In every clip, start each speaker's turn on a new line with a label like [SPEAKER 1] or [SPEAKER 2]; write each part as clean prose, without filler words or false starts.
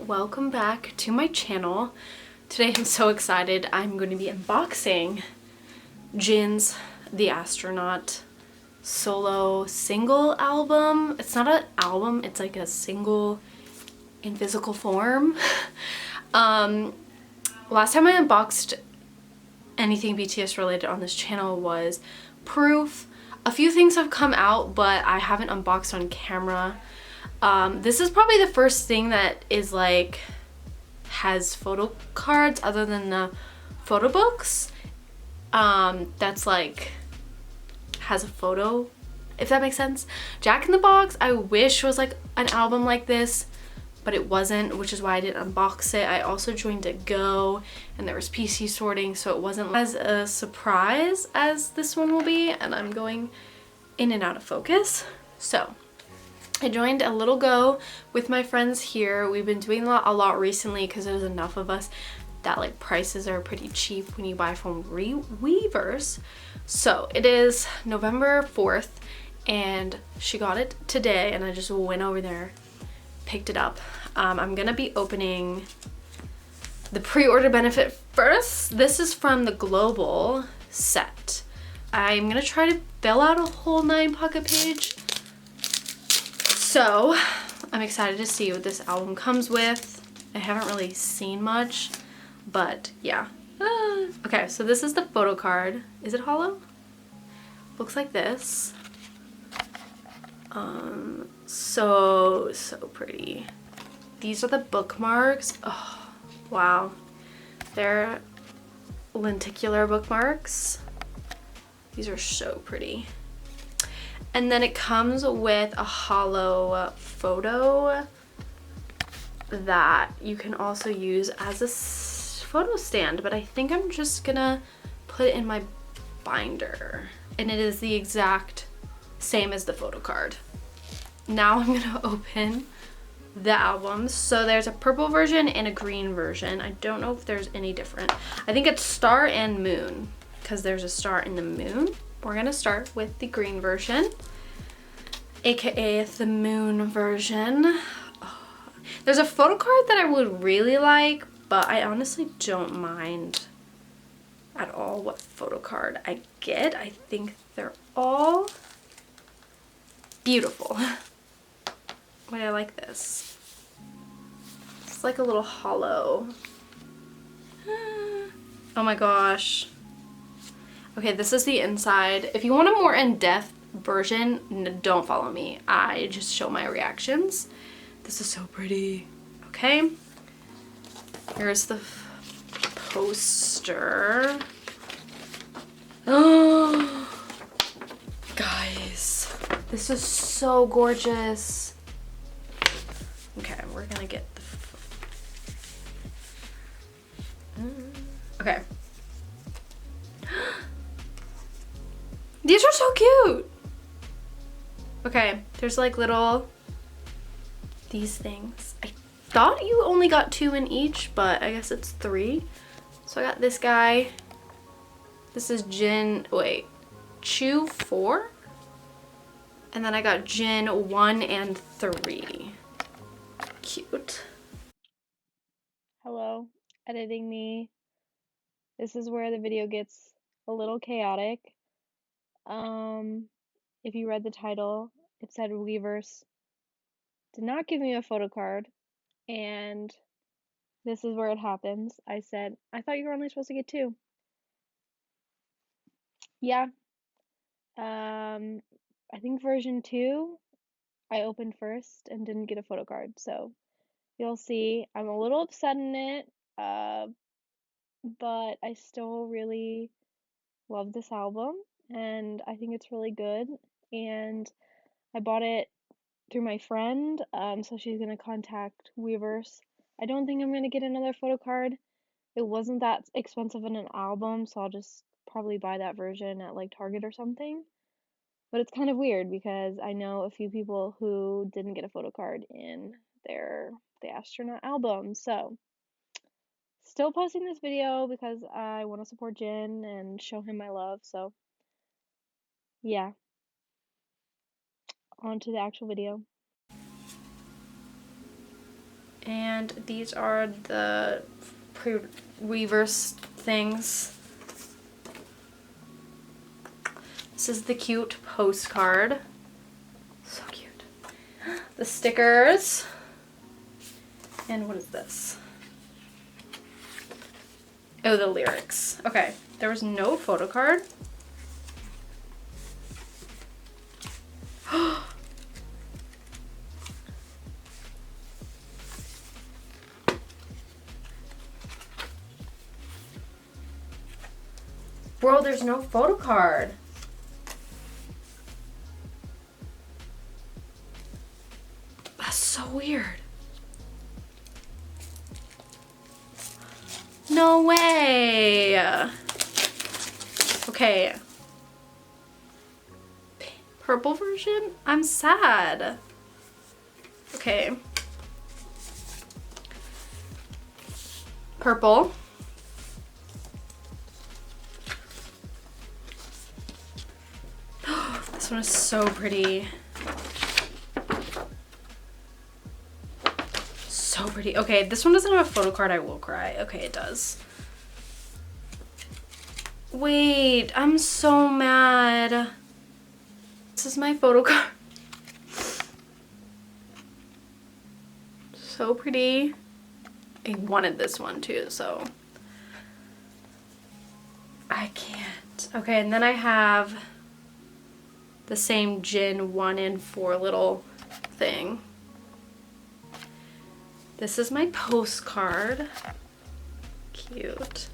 [SPEAKER 1] welcome back to my channel. Today I'm so excited. I'm going to be unboxing Jin's The Astronaut solo single album. It's not an album, it's like a single in physical form. Last time I unboxed anything BTS related on this channel was Proof. A few things have come out, but I haven't unboxed on camera. This is probably the first thing that is like has photo cards other than the photo books. That's like has a photo, if that makes sense. Jack in the Box I wish was like an album like this, but it wasn't, which is why I didn't unbox it. I also joined a Go and there was PC sorting, so it wasn't as a surprise as this one will be, and I'm going in and out of focus. So I joined a little Go with my friends here. We've been doing a lot recently because there's enough of us that like prices are pretty cheap when you buy from Weverse. So it is November 4th and she got it today and I just went over there, picked it up. I'm gonna be opening the pre-order benefit first. This is from the Global set. I'm gonna try to fill out a whole 9 pocket page. So I'm excited to see what this album comes with. I haven't really seen much, but yeah. Okay, so this is the photo card. Is it hollow? Looks like this. So pretty. These are the bookmarks. Oh, wow. They're lenticular bookmarks. These are so pretty. And then it comes with a hollow photo that you can also use as a photo stand, but I think I'm just gonna put it in my binder. And it is the exact same as the photo card. Now I'm gonna open the albums. So there's a purple version and a green version. I don't know if there's any different. I think it's Star and Moon because there's a star in the moon. We're gonna start with the green version, aka the moon version. Oh, there's a photo card that I would really like, but I honestly don't mind at all what photo card I get. I think they're all beautiful. Wait, I like this. It's like a little hollow. Oh my gosh. Okay, this is the inside. If you want a more in-depth version, don't follow me. I just show my reactions. This is so pretty. Okay. Here's the poster. Oh, guys, this is so gorgeous. Okay, we're gonna get the... Okay. These are so cute. Okay, there's like these things. I thought you only got 2 in each, but I guess it's 3. So I got this guy. This is Chew 4. And then I got Jin 1 and 3. Cute. Hello, editing me. This is where the video gets a little chaotic. If you read the title, it said weverse did not give me a photo card, and this is where it happens. I said, I thought you were only supposed to get 2. Yeah. I think version 2 I opened first and didn't get a photo card, so you'll see. I'm a little upset in it, but I still really love this album and I think it's really good, and I bought it through my friend, so she's gonna contact Weverse. I don't think I'm gonna get another photo card. It wasn't that expensive in an album, so I'll just probably buy that version at like Target or something. But it's kind of weird because I know a few people who didn't get a photo card in The Astronaut album. So still posting this video because I want to support Jin and show him my love. So yeah, on to the actual video. And these are the weverse things. This is the cute postcard. So cute. The stickers. And what is this? Oh, the lyrics. Okay, there was no photo card. Bro, there's no photo card. That's so weird. No way. Okay. Purple version? I'm sad. Okay. Purple. This one is so pretty. So pretty. Okay, this one doesn't have a photo card. I will cry. Okay, it does. Wait, I'm so mad. This is my photo card. So pretty. I wanted this one too, so I can't. Okay, and then I have the same gin 1 in 4 little thing. This is my postcard. Cute.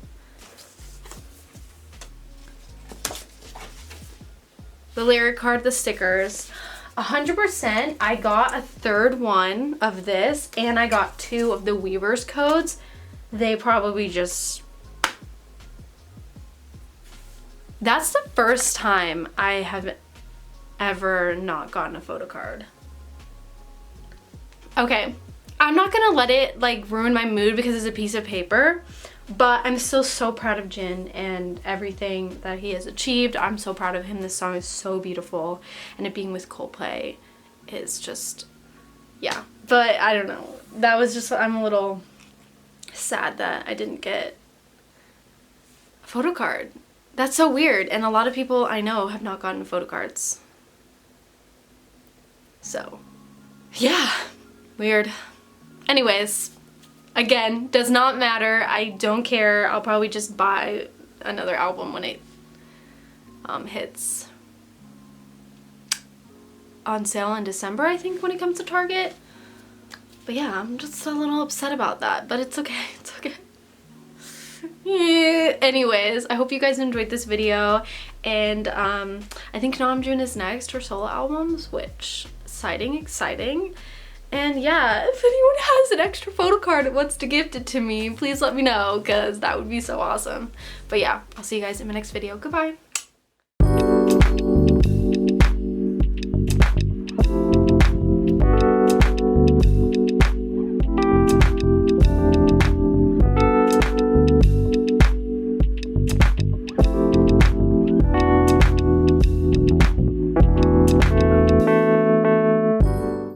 [SPEAKER 1] The lyric card, the stickers. 100% I got a third one of this, and I got 2 of the weverse codes. They probably just... That's the first time I have ever not gotten a photo card. Okay, I'm not gonna let it like ruin my mood because it's a piece of paper, but I'm still so proud of Jin and everything that he has achieved. I'm so proud of him. This song is so beautiful, and it being with Coldplay is just, yeah. But I don't know, that was just, I'm a little sad that I didn't get a photo card. That's so weird, and a lot of people I know have not gotten photo cards. So, yeah, weird. Anyways, again, does not matter. I don't care. I'll probably just buy another album when it hits on sale in December, I think, when it comes to Target. But yeah, I'm just a little upset about that, but it's okay. It's okay. Yeah. Anyways, I hope you guys enjoyed this video, and I think Namjoon is next for solo albums, which exciting. And yeah, if anyone has an extra photo card and wants to gift it to me, please let me know, because that would be so awesome. But yeah, I'll see you guys in my next video. Goodbye.